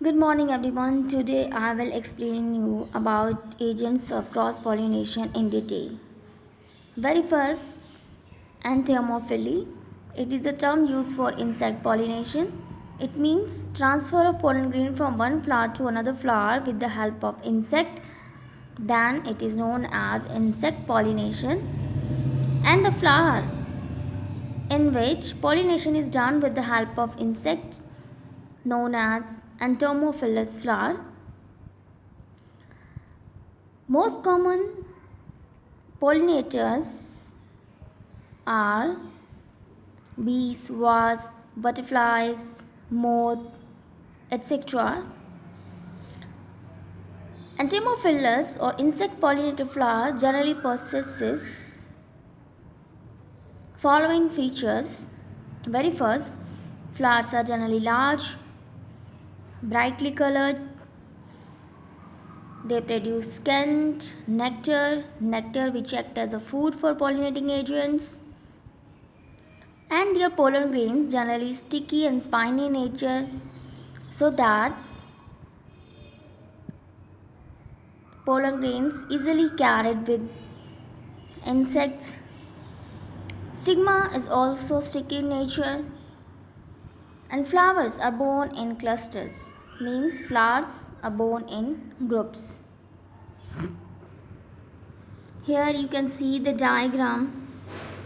Good morning everyone. Today I will explain you about agents of cross pollination in detail. Very first, entomophily. It is a term used for insect pollination. It means transfer of pollen grain from one flower to another flower with the help of insect. Then it is known as insect pollination. And the flower in which pollination is done with the help of insect known as entomophilous flower. Most common pollinators are bees, wasps, butterflies, moth, etc. Entomophilous or insect pollinator flower generally possesses following features. Very first, flowers are generally large, brightly colored. They produce scent, nectar which act as a food for pollinating agents. And their pollen grains generally sticky and spiny in nature so that pollen grains easily carried with insects. Stigma is also sticky in nature and flowers are borne in clusters, means flowers are borne in groups. Here you can see the diagram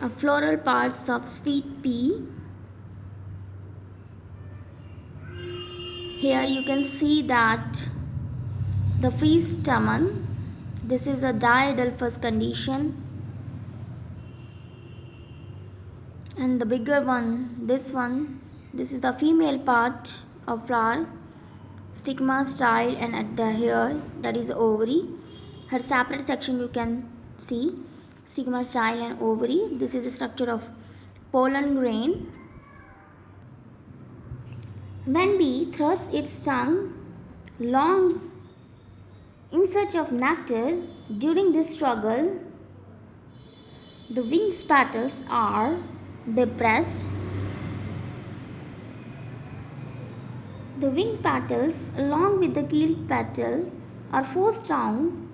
of floral parts of sweet pea. Here you can see that the free stamen, this is a diadelphous condition, and the bigger one, this is the female part of flower, stigma, style, and at the here, that is ovary. Her separate section you can see stigma, style, and ovary. This is the structure of pollen grain. When bee thrusts its tongue long in search of nectar, during this struggle, the wings petals are depressed. The wing petals, along with the keel petal, are forced down,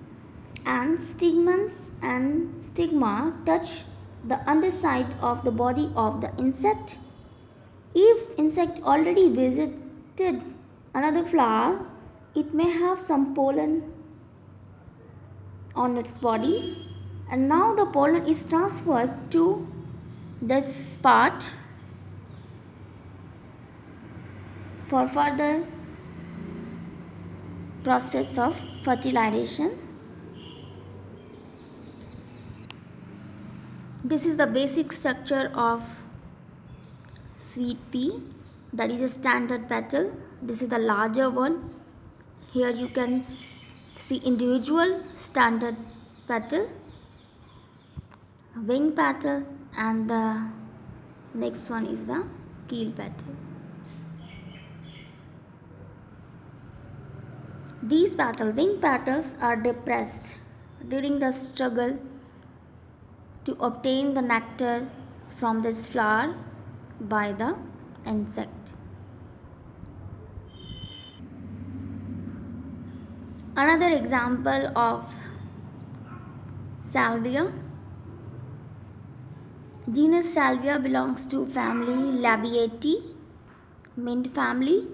and stigmas and stigma touch the underside of the body of the insect. If insect already visited another flower, it may have some pollen on its body, and now the pollen is transferred to this part for further process of fertilization. This is the basic structure of sweet pea, that is a standard petal. This is the larger one. Here you can see individual standard petal, wing petal, and the next one is the keel petal. These wing petals are depressed during the struggle to obtain the nectar from this flower by the insect. Another example of salvia. Genus Salvia belongs to family Labiatae, mint family,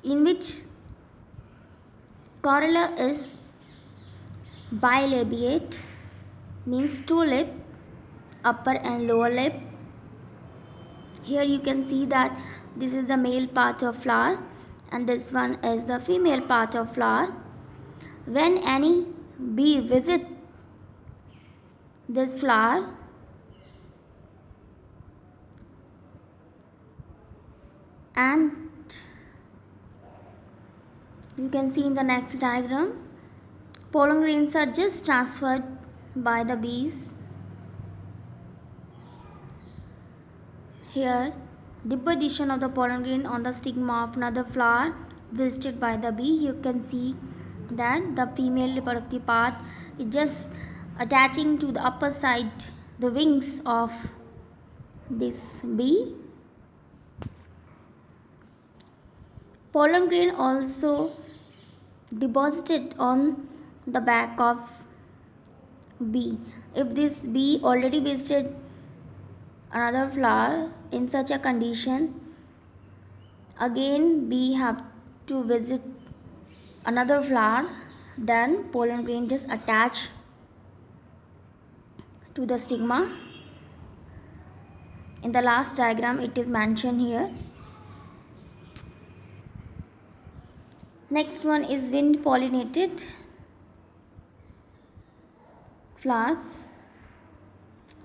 in which corolla is bilabiate, means two lip, upper and lower lip. Here you can see that this is the male part of flower and this one is the female part of flower. When any bee visit this flower, and you can see in the next diagram, pollen grains are just transferred by the bees. Here, deposition of the pollen grain on the stigma of another flower visited by the bee. You can see that the female reproductive part is just attaching to the upper side, the wings of this bee. Pollen grain also deposited on the back of bee. If this bee already visited another flower in such a condition, again bee have to visit another flower, then pollen grain just attach to the stigma. In the last diagram it is mentioned here. Next one is wind pollinated flowers.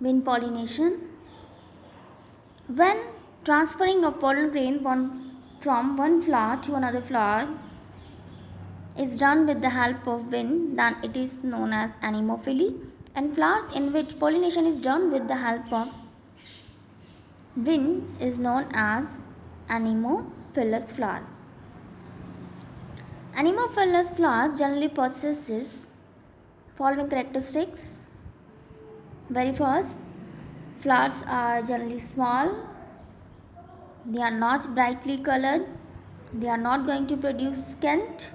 Wind pollination. When transferring of pollen grain from one flower to another flower is done with the help of wind, then it is known as anemophily. And flowers in which pollination is done with the help of wind is known as anemophilous flower. Anemophilous flower generally possesses following characteristics. Very first, flowers are generally small, they are not brightly colored, they are not going to produce scent.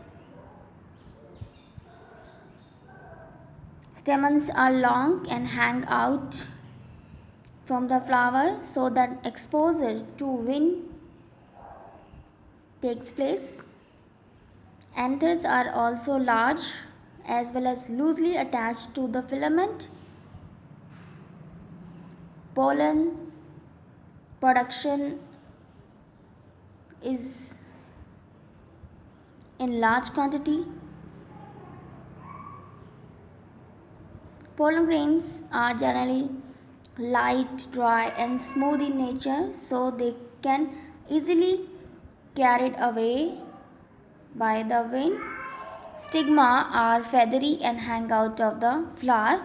Stamens are long and hang out from the flower so that exposure to wind takes place. Anthers are also large as well as loosely attached to the filament. Pollen production is in large quantity. Pollen grains are generally light, dry, and smooth in nature, so they can easily carried away by the wind. Stigma are feathery and hang out of the flower.